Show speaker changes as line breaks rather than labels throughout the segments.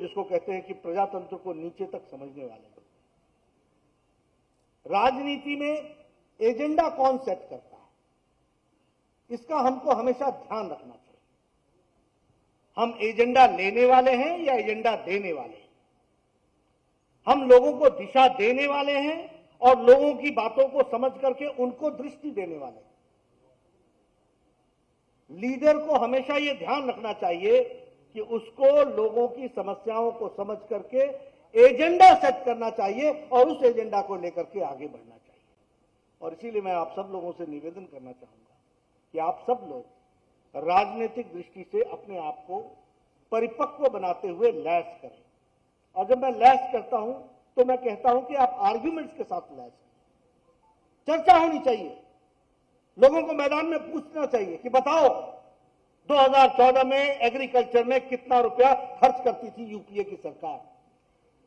जिसको कहते हैं कि प्रजातंत्र को नीचे तक समझने वाले लोग। राजनीति में एजेंडा कौन सेट करता है, इसका हमको हमेशा ध्यान रखना चाहिए। हम एजेंडा लेने वाले हैं या एजेंडा देने वाले हैं? हम लोगों को दिशा देने वाले हैं और लोगों की बातों को समझ करके उनको दृष्टि देने वाले हैं। लीडर को हमेशा ये ध्यान रखना चाहिए कि उसको लोगों की समस्याओं को समझ करके एजेंडा सेट करना चाहिए और उस एजेंडा को लेकर के आगे बढ़ना चाहिए। और इसीलिए मैं आप सब लोगों से निवेदन करना चाहूंगा कि आप सब लोग राजनीतिक दृष्टि से अपने आप को परिपक्व बनाते हुए लैस करें। और जब मैं लैस करता हूं तो मैं कहता हूं कि आप आर्ग्यूमेंट्स के साथ लैस करें। चर्चा होनी चाहिए, लोगों को मैदान में पूछना चाहिए कि बताओ 2014 में एग्रीकल्चर में कितना रुपया खर्च करती थी यूपीए की सरकार।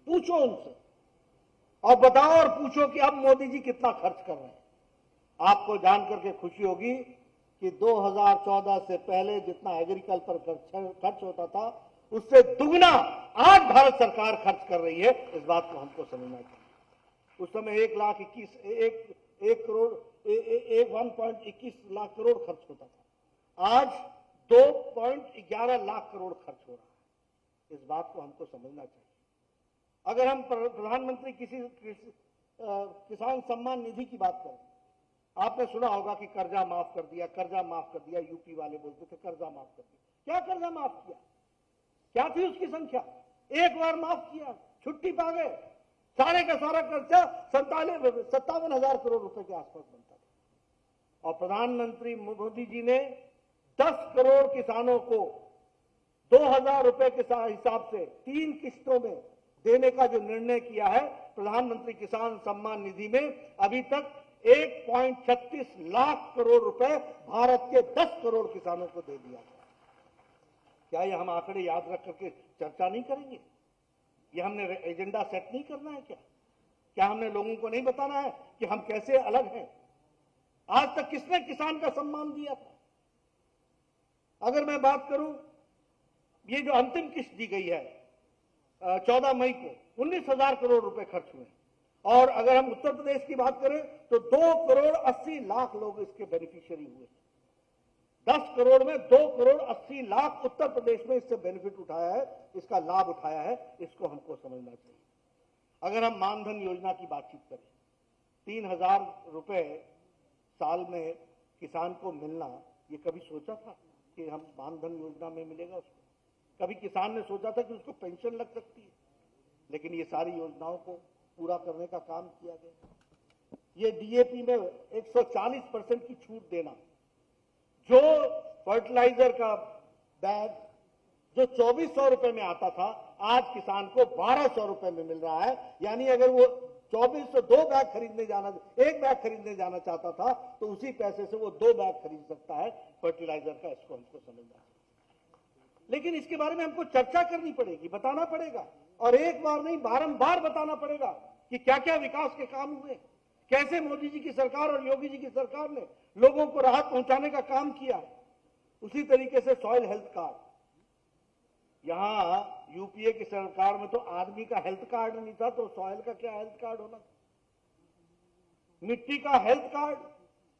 पूछो उनसे और बताओ और पूछो कि अब मोदी जी कितना खर्च कर रहे हैं। आपको जान करके खुशी होगी कि 2014 से पहले जितना एग्रीकल्चर पर खर्च होता था उससे दुगना आज भारत सरकार खर्च कर रही है। इस बात को हमको समझना चाहिए। उस समय 1.21 लाख करोड़ खर्च होता था, आज 2.11 लाख करोड़ खर्च हो रहा है। इस बात को हमको समझना चाहिए। अगर हम प्रधानमंत्री किसान सम्मान निधि की बात करें, आपने सुना होगा कि कर्जा माफ कर दिया, कर्जा माफ कर दिया। यूपी वाले बोलते थे कर्जा माफ कर दिया। क्या कर्जा माफ किया? क्या थी उसकी संख्या? एक बार माफ किया, छुट्टी पा गए। सारे का सारा कर्जा 57,000 करोड़ रुपए के आसपास बनता था। और प्रधानमंत्री मोदी जी ने 10 करोड़ किसानों को 2,000 रुपए के हिसाब से 3 किस्तों में देने का जो निर्णय किया है, प्रधानमंत्री किसान सम्मान निधि में अभी तक 1.36 लाख करोड़ रुपए भारत के 10 करोड़ किसानों को दे दिया। क्या ये हम आंकड़े याद रख करके चर्चा नहीं करेंगे? ये हमने एजेंडा सेट नहीं करना है क्या? क्या हमने लोगों को नहीं बताना है कि हम कैसे अलग हैं? आज तक किसने किसान का सम्मान दिया था? अगर मैं बात करूं, ये जो अंतिम किस्त दी गई है 14 मई को 19,000 करोड़ रुपए खर्च हुए। और अगर हम उत्तर प्रदेश की बात करें तो 2,80,00,000 लोग इसके बेनिफिशियरी हुए। 10 करोड़ में 2,80,00,000 उत्तर प्रदेश में इससे बेनिफिट उठाया है, इसका लाभ उठाया है। इसको हमको समझना चाहिए। अगर हम मानधन योजना की बातचीत करें, 3,000 रुपए साल में किसान को मिलना, ये कभी सोचा था कि हम मानधन योजना में मिलेगा उसको? कभी किसान ने सोचा था कि उसको पेंशन लग सकती है? लेकिन ये सारी योजनाओं को पूरा करने का काम किया गया। ये डीएपी में 140% की छूट देना, जो फर्टिलाइजर का बैग जो 2,400 रुपए में आता था, आज किसान को 1,200 रुपए में मिल रहा है। यानी अगर वो 2,400 1 बैग खरीदने जाना चाहता था तो उसी पैसे से वो 2 बैग खरीद सकता है फर्टिलाइजर का। इसको हमको समझना है। लेकिन इसके बारे में हमको चर्चा करनी पड़ेगी, बताना पड़ेगा, और एक बार नहीं बारंबार बताना पड़ेगा कि क्या क्या विकास के काम हुए, कैसे मोदी जी की सरकार और योगी जी की सरकार ने लोगों को राहत पहुंचाने का काम किया। उसी तरीके से सॉइल हेल्थ कार्ड, यहां यूपीए की सरकार में तो आदमी का हेल्थ कार्ड नहीं था, तो सॉइल का क्या हेल्थ कार्ड होना? मिट्टी का हेल्थ कार्ड,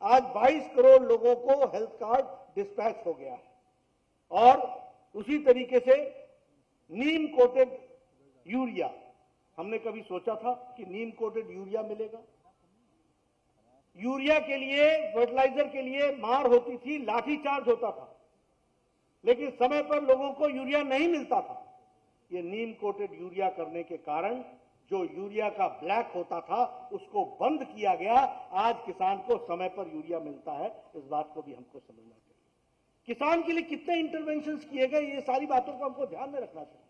आज 22 करोड़ लोगों को हेल्थ कार्ड डिस्पैच हो गया है। और उसी तरीके से नीम कोटेड यूरिया, हमने कभी सोचा था कि नीम कोटेड यूरिया मिलेगा? यूरिया के लिए, फर्टिलाइजर के लिए मार होती थी, लाठीचार्ज होता था, लेकिन समय पर लोगों को यूरिया नहीं मिलता था। ये नीम कोटेड यूरिया करने के कारण जो यूरिया का ब्लैक होता था उसको बंद किया गया। आज किसान को समय पर यूरिया मिलता है। इस बात को भी हमको समझना चाहिए। किसान के लिए कितने इंटरवेंशंस किए गए, ये सारी बातों को हमको ध्यान में रखना चाहिए।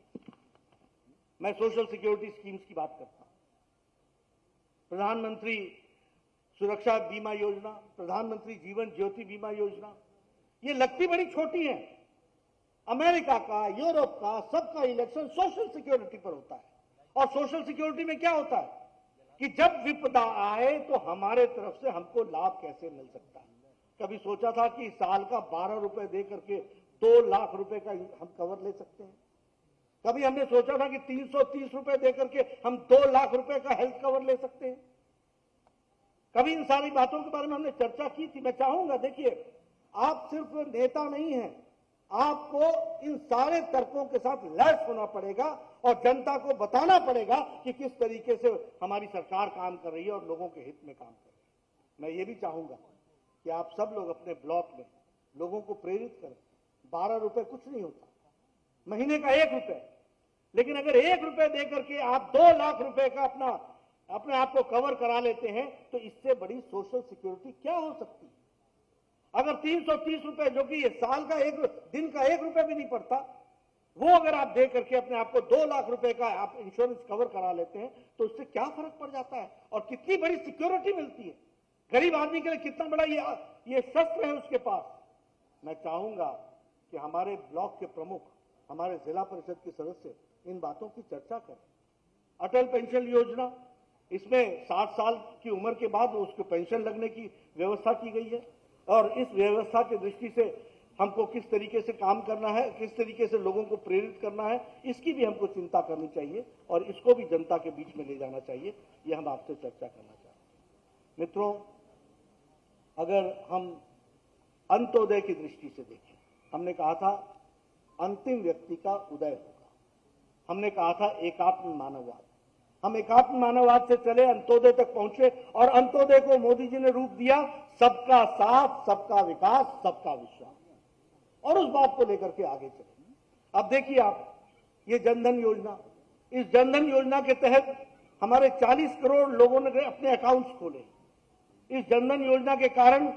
मैं सोशल सिक्योरिटी स्कीम्स की बात करता हूं, प्रधानमंत्री सुरक्षा बीमा योजना, प्रधानमंत्री जीवन ज्योति बीमा योजना, ये लगती बड़ी छोटी है। अमेरिका का, यूरोप का, सबका इलेक्शन सोशल सिक्योरिटी पर होता है। और सोशल सिक्योरिटी में क्या होता है कि जब विपदा आए तो हमारे तरफ से हमको लाभ कैसे मिल सकता है। कभी सोचा था कि साल का 12 रुपए दे करके 2 लाख रुपए का हम कवर ले सकते हैं? कभी हमने सोचा था कि 330 रुपए देकर के हम 2 लाख रुपए का हेल्थ कवर ले सकते हैं? कभी इन सारी बातों के बारे में हमने चर्चा की थी? मैं चाहूंगा, देखिए, आप सिर्फ नेता नहीं हैं, आपको इन सारे तर्कों के साथ लैस होना पड़ेगा और जनता को बताना पड़ेगा कि किस तरीके से हमारी सरकार काम कर रही है और लोगों के हित में काम कर रही है। मैं ये भी चाहूंगा कि आप सब लोग अपने ब्लॉक में लोगों को प्रेरित करें। 12 रुपए कुछ नहीं होता, महीने का 1 रुपए, लेकिन अगर 1 रुपए देकर के आप 2 लाख रुपए का अपने आप को कवर करा लेते हैं तो इससे बड़ी सोशल सिक्योरिटी क्या हो सकती है? अगर 330 रुपए, जो कि साल का दिन का 1 रुपए भी नहीं पड़ता, वो अगर आप दे करके अपने आप को 2 लाख रुपए का आप इंश्योरेंस कवर करा लेते हैं तो उससे क्या फर्क पड़ जाता है और कितनी बड़ी सिक्योरिटी मिलती है गरीब आदमी के लिए। कितना बड़ा ये शस्त्र है उसके पास। मैं चाहूंगा कि हमारे ब्लॉक के प्रमुख, हमारे जिला परिषद के सदस्य इन बातों की चर्चा करें। अटल पेंशन योजना, इसमें 60 साल की उम्र के बाद उसको पेंशन लगने की व्यवस्था की गई है और इस व्यवस्था की दृष्टि से हमको किस तरीके से काम करना है, किस तरीके से लोगों को प्रेरित करना है, इसकी भी हमको चिंता करनी चाहिए और इसको भी जनता के बीच में ले जाना चाहिए। ये हम आपसे चर्चा करना चाहते हैं। मित्रों, अगर हम अंत्योदय की दृष्टि से देखें, हमने कहा था अंतिम व्यक्ति का उदय होगा। हमने कहा था एकात्म मानववाद। हम एकात्म मानववाद से चले, अंत्योदय तक पहुंचे और अंत्योदय को मोदी जी ने रूप दिया सबका साथ, सबका विकास, सबका विश्वास, और उस बात को लेकर के आगे चले। अब देखिए आप, ये जनधन योजना, इस जनधन योजना के तहत हमारे 40 करोड़ लोगों ने अपने अकाउंट्स खोले। इस जनधन योजना के कारण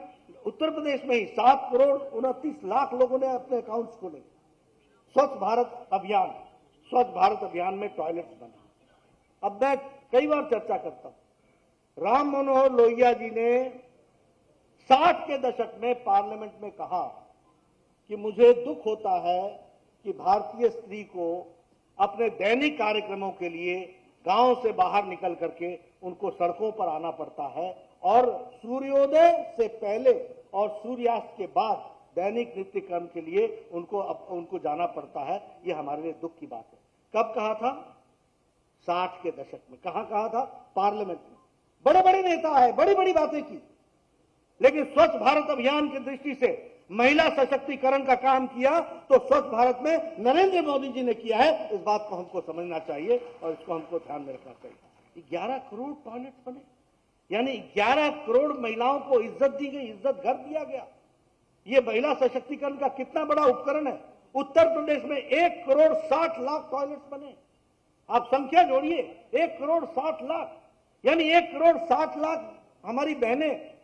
उत्तर प्रदेश में ही 7 करोड़ 29 लाख लोगों ने अपने अकाउंट्स खोले। स्वच्छ भारत अभियान, स्वच्छ भारत अभियान में टॉयलेट्स बना। अब मैं कई बार चर्चा करता हूं, राम मनोहर लोहिया जी ने 60 के दशक में पार्लियामेंट में कहा कि मुझे दुख होता है कि भारतीय स्त्री को अपने दैनिक कार्यक्रमों के लिए गांव से बाहर निकल करके उनको सड़कों पर आना पड़ता है और सूर्योदय से पहले और सूर्यास्त के बाद दैनिक नित्य कर्म के लिए उनको जाना पड़ता है। यह हमारे लिए दुख की बात है। कब कहा था? 60 के दशक में। कहां कहा था? पार्लियामेंट में। बड़े बड़े नेता है, बड़ी बड़ी बातें की, लेकिन स्वच्छ भारत अभियान की दृष्टि से महिला सशक्तिकरण का काम किया तो स्वच्छ भारत में नरेंद्र मोदी जी ने किया है। इस बात को हमको समझना चाहिए और इसको हमको ध्यान में रखना चाहिए। 11 करोड़ टॉयलेट्स बने, यानी 11 करोड़ महिलाओं को इज्जत दी गई, इज्जत घर दिया गया। ये महिला सशक्तिकरण का कितना बड़ा उपकरण है। उत्तर प्रदेश में 1 करोड़ 60 लाख टॉयलेट्स बने। आप संख्या जोड़िए, 1 करोड़ 60 लाख, यानी 1 करोड़ 60 लाख हमारी बहनें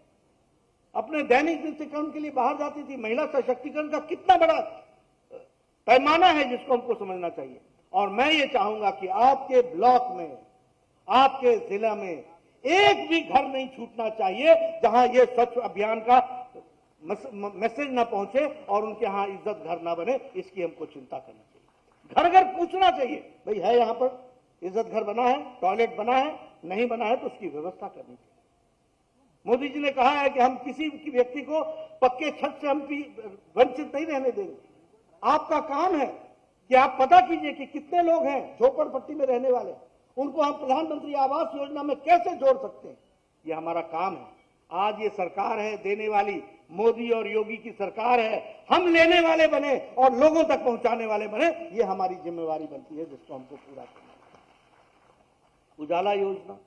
अपने दैनिक नित्य कर्म के लिए बाहर जाती थी। महिला सशक्तिकरण का कितना बड़ा पैमाना है जिसको हमको समझना चाहिए। और मैं ये चाहूंगा कि आपके ब्लॉक में, आपके जिला में एक भी घर नहीं छूटना चाहिए जहां ये स्वच्छ अभियान का मैसेज ना पहुंचे और उनके यहां इज्जत घर ना बने। इसकी हमको चिंता करना चाहिए। घर घर पूछना चाहिए, भाई है यहां पर इज्जत घर बना है, टॉयलेट बना है, नहीं बना है तो उसकी व्यवस्था करनी चाहिए। मोदी जी ने कहा है कि हम किसी व्यक्ति को पक्के छत से हम वंचित नहीं रहने देंगे। आपका काम है कि आप पता कीजिए कि कितने लोग हैं झोपड़पट्टी में रहने वाले, उनको हम प्रधानमंत्री आवास योजना में कैसे जोड़ सकते हैं। ये हमारा काम है। आज ये सरकार है देने वाली, मोदी और योगी की सरकार है। हम लेने वाले बने और लोगों तक पहुंचाने वाले बने, ये हमारी जिम्मेवारी बनती है जिसको हमको पूरा करना है। उजाला योजना,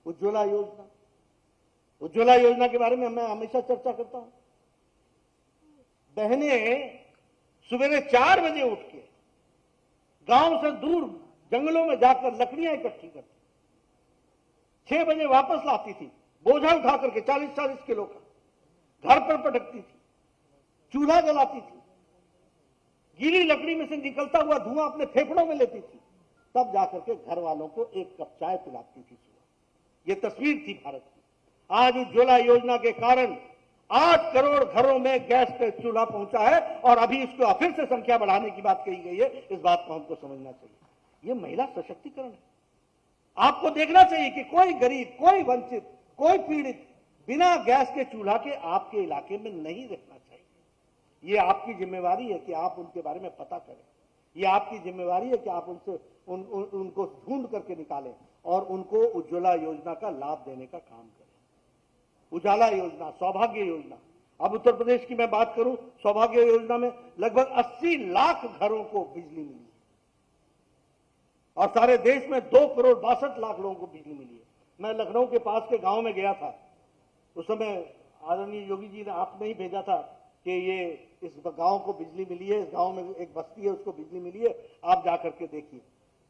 उज्ज्वला योजना, उज्ज्वला योजना के बारे में मैं हमेशा चर्चा करता हूं। बहनें सवेरे 4 बजे उठ के गांव से दूर जंगलों में जाकर लकड़ियां इकट्ठी करती, 6 बजे वापस लाती थी, बोझा उठा करके 40-40 किलो का, घर पर पटकती थी, चूल्हा जलाती थी, गीली लकड़ी में से निकलता हुआ धुआं अपने फेफड़ों में लेती थी, तब जाकर के घर वालों को 1 कप चाय पिलाती थी सुबह। यह तस्वीर थी भारत की। आज उज्ज्वला योजना के कारण 8 करोड़ घरों में गैस का चूल्हा पहुंचा है और अभी इसको फिर से संख्या बढ़ाने की बात कही गई है। इस बात को हमको समझना चाहिए। यह महिला सशक्तिकरण है। आपको देखना चाहिए कि कोई गरीब, कोई वंचित, कोई पीड़ित बिना गैस के चूल्हा के आपके इलाके में नहीं रहना चाहिए। यह आपकी जिम्मेवारी है कि आप उनके बारे में पता करें। ये आपकी जिम्मेवारी है कि आप उनसे उनको ढूंढ करके निकालें और उनको उज्ज्वला योजना का लाभ देने का काम करें। उजाला योजना, सौभाग्य योजना, अब उत्तर प्रदेश की मैं बात करूं, सौभाग्य योजना में लगभग 80 लाख घरों को बिजली मिली है और सारे देश में 2,62,00,000 लोगों को बिजली मिली है। मैं लखनऊ के पास के गांव में गया था, उस समय आदरणीय योगी जी ने आपने ही भेजा था कि ये इस गांव को बिजली मिली है, इस गांव में एक बस्ती है उसको बिजली मिली है, आप जा करके देखिए।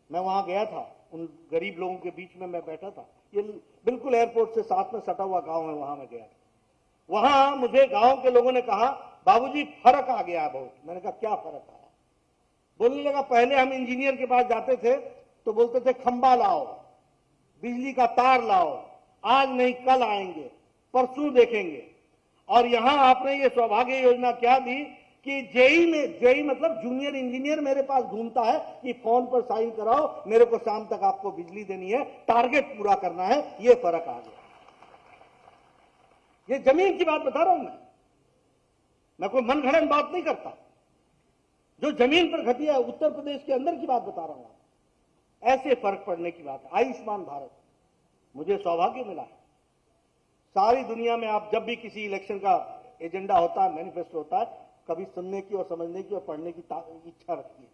मैं वहां गया था, उन गरीब लोगों के बीच में मैं बैठा था, ये बिल्कुल एयरपोर्ट से साथ में सटा हुआ गांव है, वहां मैं गया था। वहां मुझे गांव के लोगों ने कहा, बाबूजी फर्क आ गया बहुत। मैंने कहा क्या फर्क आया? बोलने लगा, पहले हम इंजीनियर के पास जाते थे तो बोलते थे खंबा लाओ, बिजली का तार लाओ, आज नहीं कल आएंगे, परसों देखेंगे। और यहां आपने ये सौभाग्य योजना क्या दी कि जेई मतलब जूनियर इंजीनियर मेरे पास घूमता है कि फोन पर साइन कराओ, मेरे को शाम तक आपको बिजली देनी है, टारगेट पूरा करना है। ये फर्क आ गया। ये जमीन की बात बता रहा हूं मैं कोई मनगढ़ंत बात नहीं करता। जो जमीन पर घटी है, उत्तर प्रदेश के अंदर की बात बता रहा हूं। ऐसे फर्क पड़ने की बात है। आयुष्मान भारत, मुझे सौभाग्य मिला है। सारी दुनिया में आप जब भी किसी इलेक्शन का एजेंडा होता है, मैनिफेस्टो होता है, कभी सुनने की और समझने की और पढ़ने की इच्छा रखती है।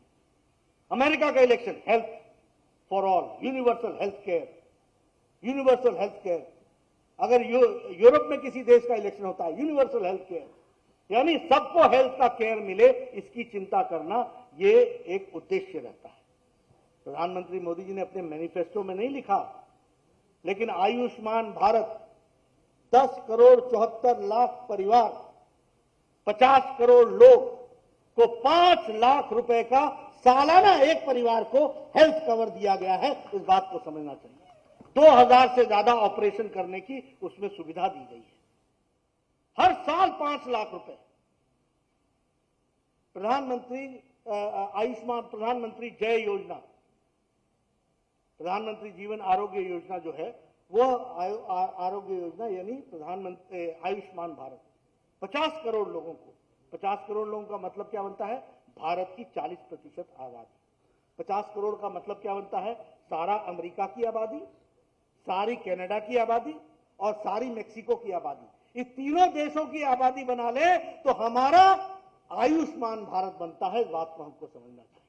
अमेरिका का election, health for all, universal health care, universal health care. अगर यूरोप में किसी देश का इलेक्शन होता है, यूनिवर्सल हेल्थ केयर, यानी सबको हेल्थ का केयर मिले, इसकी चिंता करना, ये एक उद्देश्य रहता है। प्रधानमंत्री मोदी जी ने अपने मैनिफेस्टो में नहीं लिखा, लेकिन आयुष्मान भारत 10,74,00,000 परिवार, 50 करोड़ लोग को 5 लाख रुपए का सालाना एक परिवार को हेल्थ कवर दिया गया है। इस बात को समझना चाहिए। 2,000 से ज्यादा ऑपरेशन करने की उसमें सुविधा दी गई है। हर साल 5 लाख रुपए। प्रधानमंत्री आयुष्मान, प्रधानमंत्री जय योजना, प्रधानमंत्री जीवन आरोग्य योजना जो है, वो आरोग्य योजना यानी प्रधानमंत्री आयुष्मान भारत 50 करोड़ लोगों को, 50 करोड़ लोगों का मतलब क्या बनता है? भारत की 40% आबादी। 50 करोड़ का मतलब क्या बनता है? सारा अमेरिका की आबादी, सारी कनाडा की आबादी और सारी मेक्सिको की आबादी। इस तीनों देशों की आबादी बना ले तो हमारा आयुष्मान भारत बनता है। इस बात को हमको समझना चाहिए।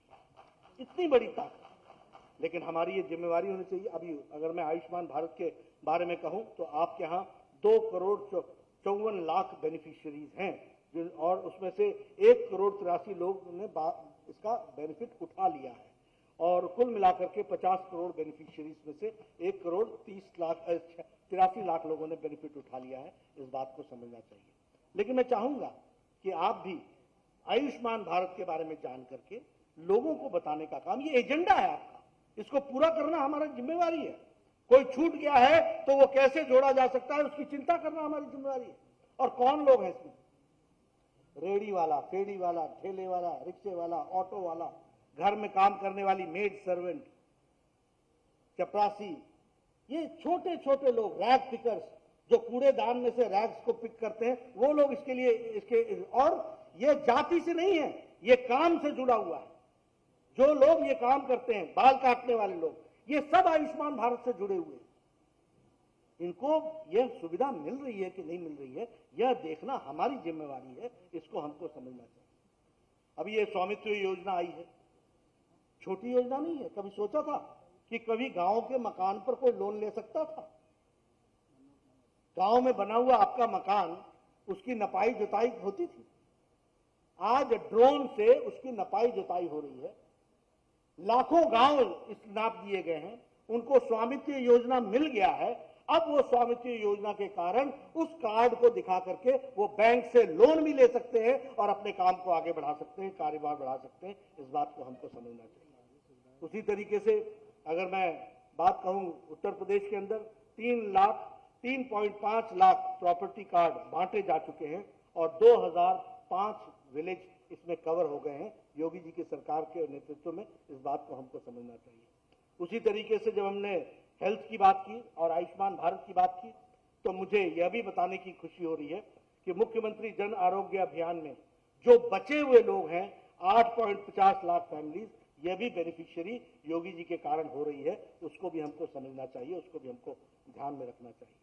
इतनी बड़ी ताकत, लेकिन हमारी ये जिम्मेवारी होनी चाहिए। अभी अगर मैं आयुष्मान भारत के बारे में कहूं तो आपके यहाँ 2,54,00,000 बेनिफिशियरीज हैं, और उसमें से 1,83,00,000 लोग ने इसका बेनिफिट उठा लिया है, और कुल मिलाकर के 50 करोड़ बेनिफिशियरीज में से 1,83,00,000 लोगों ने बेनिफिट उठा लिया है। इस बात को समझना चाहिए। लेकिन मैं चाहूंगा कि आप भी आयुष्मान भारत के बारे में जान करके लोगों को बताने का काम, ये एजेंडा है आपका, इसको पूरा करना हमारी जिम्मेवारी है। कोई छूट गया है तो वो कैसे जोड़ा जा सकता है, उसकी चिंता करना हमारी जिम्मेवारी है। और कौन लोग हैं इसमें? रेडी वाला, फेड़ी वाला, ठेले वाला, रिक्शे वाला, ऑटो वाला, घर में काम करने वाली मेड सर्वेंट, चपरासी, ये छोटे छोटे लोग, रैग पिकर्स, जो कूड़ेदान में से रैग्स को पिक करते हैं, वो लोग इसके लिए, इसके, और ये जाति से नहीं है, ये काम से जुड़ा हुआ है। जो लोग ये काम करते हैं, बाल काटने वाले लोग, ये सब आयुष्मान भारत से जुड़े हुए हैं। इनको यह सुविधा मिल रही है कि नहीं मिल रही है, यह देखना हमारी जिम्मेवारी है। इसको हमको समझना चाहिए। अभी ये स्वामित्व योजना आई है, छोटी योजना नहीं है। कभी सोचा था कि कभी गांव के मकान पर कोई लोन ले सकता था? गांव में बना हुआ आपका मकान, उसकी नपाई जुताई होती थी। आज ड्रोन से उसकी नपाई जुताई हो रही है। लाखों गांव इस नाप दिए गए हैं, उनको स्वामित्व योजना मिल गया है। अब वो स्वामित्व योजना के कारण उस कार्ड को दिखा करके वो बैंक से लोन भी ले सकते हैं और अपने काम को आगे बढ़ा सकते हैं, कारोबार बढ़ा सकते हैं। इस बात को हमको समझना चाहिए। उसी तरीके से अगर मैं बात कहूं, उत्तर प्रदेश के अंदर 3.5 लाख प्रॉपर्टी कार्ड बांटे जा चुके हैं और 2005 विलेज इसमें कवर हो गए हैं योगी जी की सरकार के नेतृत्व में। इस बात को हमको समझना चाहिए। उसी तरीके से जब हमने हेल्थ की बात की और आयुष्मान भारत की बात की, तो मुझे यह भी बताने की खुशी हो रही है कि मुख्यमंत्री जन आरोग्य अभियान में जो बचे हुए लोग हैं, 8.50 लाख फैमिलीज ये भी बेनिफिशियरी योगी जी के कारण हो रही है, उसको भी हमको समझना चाहिए, उसको भी हमको ध्यान में रखना चाहिए।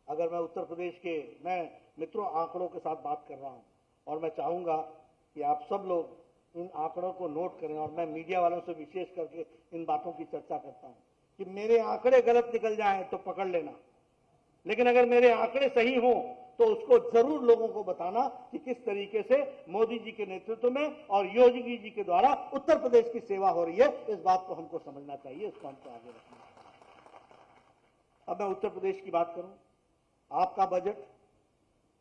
अगर मैं उत्तर प्रदेश के, मैं मित्रों आंकड़ों के साथ बात कर रहा हूं और मैं चाहूंगा कि आप सब लोग इन आंकड़ों को नोट करें, और मैं मीडिया वालों से विशेष करके इन बातों की चर्चा करता हूं कि मेरे आंकड़े गलत निकल जाएं तो पकड़ लेना, लेकिन अगर मेरे आंकड़े सही हों तो उसको जरूर लोगों को बताना कि किस तरीके से मोदी जी के नेतृत्व में और योगी जी के द्वारा उत्तर प्रदेश की सेवा हो रही है। इस बात को हमको समझना चाहिए, इसको हमको आगे रखना चाहिए। अब मैं उत्तर प्रदेश की बात करूं, आपका बजट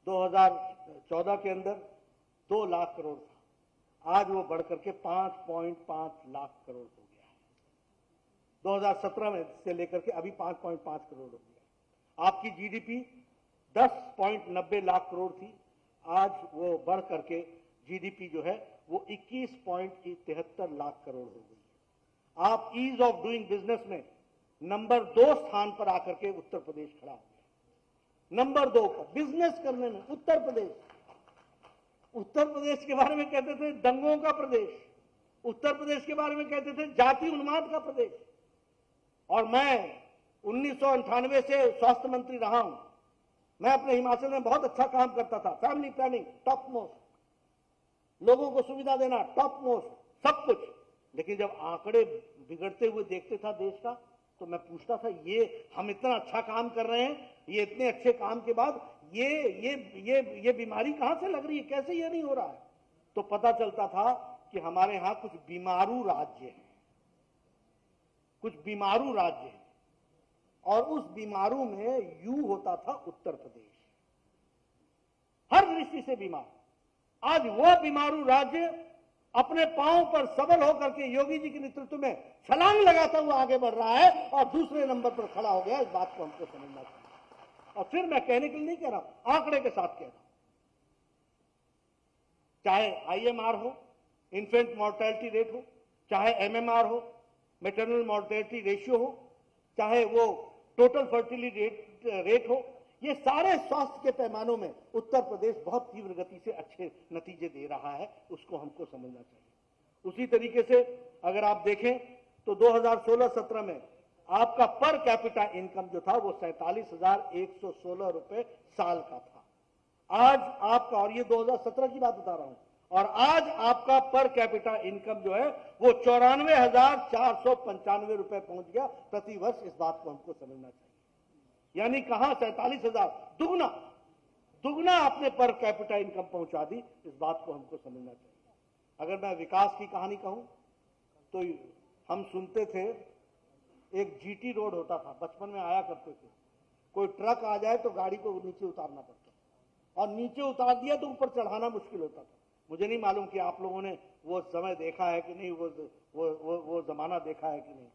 2014 के अंदर 2 लाख करोड़ था, आज वो बढ़कर के 5.5 लाख करोड़ हो गया है। 2017 में से लेकर के अभी 5.5 करोड़ हो गया। आपकी जीडीपी 10.90 लाख करोड़ थी, आज वो बढ़ करके जीडीपी जो है वो 21.73 लाख करोड़ हो गई है। आप ईज ऑफ डूइंग बिजनेस में नंबर 2 स्थान पर आकर के उत्तर प्रदेश खड़ा हो गया। नंबर 2 पर बिजनेस करने में उत्तर प्रदेश। उत्तर प्रदेश के बारे में कहते थे दंगों का प्रदेश, उत्तर प्रदेश के बारे में कहते थे जाति उन्माद का प्रदेश। और मैं 1998 से स्वास्थ्य मंत्री रहा हूं। मैं अपने हिमाचल में बहुत अच्छा काम करता था, फैमिली प्लानिंग टॉप मोस्ट, लोगों को सुविधा देना टॉप मोस्ट, सब कुछ। लेकिन जब आंकड़े बिगड़ते हुए देखते था देश का, तो मैं पूछता था ये हम इतना अच्छा काम कर रहे हैं, ये इतने अच्छे काम के बाद ये बीमारी कहां से लग रही है, कैसे ये नहीं हो रहा है? तो पता चलता था कि हमारे यहां कुछ बीमारू राज्य हैं, कुछ बीमारू राज्य हैं, और उस बीमारू में यू होता था उत्तर प्रदेश, हर दृष्टि से बीमार। आज वह बीमारू राज्य अपने पांव पर सबल होकर के योगी जी के नेतृत्व में छलांग लगाता हुआ आगे बढ़ रहा है और दूसरे नंबर पर खड़ा हो गया। इस बात को हमको समझना चाहिए। और फिर मैं कहने के लिए नहीं कह रहा, आंकड़े के साथ कह रहा हूं, चाहे आईएमआर हो, इन्फेंट मॉर्टेलिटी रेट हो, चाहे एमएमआर हो, मैटरनल मॉर्टेलिटी रेशियो हो, चाहे वो टोटल फर्टिलिटी रेट हो, ये सारे स्वास्थ्य के पैमानों में उत्तर प्रदेश बहुत तीव्र गति से अच्छे नतीजे दे रहा है, उसको हमको समझना चाहिए। उसी तरीके से अगर आप देखें तो 2016-17 में आपका पर कैपिटा इनकम जो था वो 47,116 रुपए साल का था। आज आपका, और ये 2017 की बात बता रहा हूं, और आज आपका पर कैपिटा इनकम जो है वो 94,495 रुपए पहुंच गया प्रति वर्ष। इस बात को हमको समझना चाहिए। यानी कहां 47,000, दुगना आपने पर कैपिटा इनकम पहुंचा दी। इस बात को हमको समझना चाहिए। अगर मैं विकास की कहानी कहूं तो हम सुनते थे एक जीटी रोड होता था, बचपन में आया करते थे, कोई ट्रक आ जाए तो गाड़ी को नीचे उतारना पड़ता, और नीचे उतार दिया तो ऊपर चढ़ाना मुश्किल होता था। मुझे नहीं मालूम कि आप लोगों ने वो समय देखा है कि नहीं, वो जमाना देखा है कि नहीं।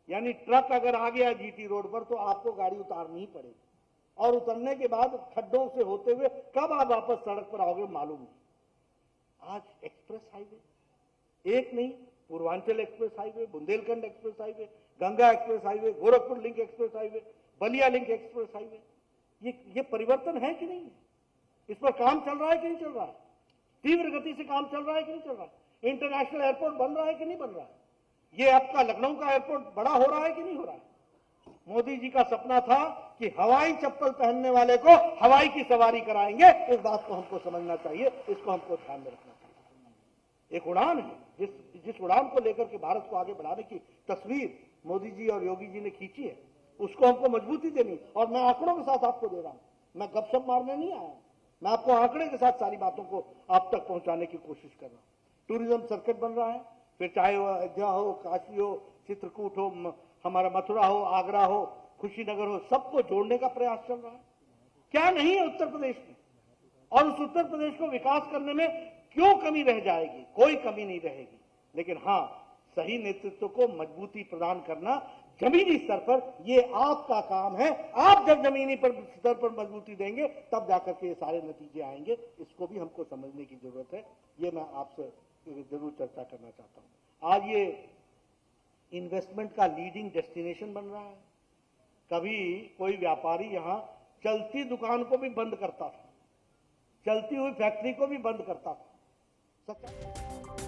यानी ट्रक अगर आ गया जीटी रोड पर तो आपको गाड़ी उतारनी ही पड़ेगी, और उतरने के बाद खड्डों से होते हुए कब आप वापस सड़क पर आओगे मालूम नहीं। आज एक्सप्रेस हाईवे, एक नहीं, Purvanchal express highway, Bundelkhand express highway, Ganga express highway, Gorakhpur link express highway, Ballia link express highway, ये परिवर्तन है कि नहीं है? इस पर काम चल रहा है कि नहीं चल रहा है? तीव्र गति से काम चल रहा है कि नहीं चल रहा है? इंटरनेशनल एयरपोर्ट बन रहा है कि नहीं बन रहा है? ये आपका लखनऊ का एयरपोर्ट बड़ा हो रहा है कि नहीं हो रहा है? मोदी जी का सपना था कि हवाई चप्पल पहनने वाले को हवाई की सवारी कराएंगे। इस बात को हमको समझना चाहिए, इसको हमको ध्यान में रखना चाहिए। एक उड़ान है, जिस उड़ान को लेकर के भारत को आगे बढ़ाने की तस्वीर मोदी जी और योगी जी ने खींची है, उसको हमको मजबूती देनी। और मैं आंकड़ों के साथ आपको दे रहा हूं, मैं गपशप मारने नहीं आया, मैं आपको आंकड़े के साथ सारी बातों को आप तक पहुंचाने की कोशिश कर रहा हूं। टूरिज्म सर्किट बन रहा है, फिर चाहे वो अयोध्या हो, काशी हो, चित्रकूट हो, हमारा मथुरा हो, आगरा हो, खुशीनगर हो, सबको जोड़ने का प्रयास चल रहा है। क्या नहीं है उत्तर प्रदेश में? और उस उत्तर प्रदेश को विकास करने में क्यों कमी रह जाएगी? कोई कमी नहीं रहेगी। लेकिन हां, सही नेतृत्व को मजबूती प्रदान करना जमीनी स्तर पर, ये आपका काम है। आप जब जमीनी स्तर पर मजबूती देंगे तब जाकर के ये सारे नतीजे आएंगे। इसको भी हमको समझने की जरूरत है। ये मैं आपसे जरूर चर्चा करना चाहता हूं। आज ये इन्वेस्टमेंट का लीडिंग डेस्टिनेशन बन रहा है। कभी कोई व्यापारी यहां चलती दुकान को भी बंद करता था, चलती हुई फैक्ट्री को भी बंद करता था, सच्चा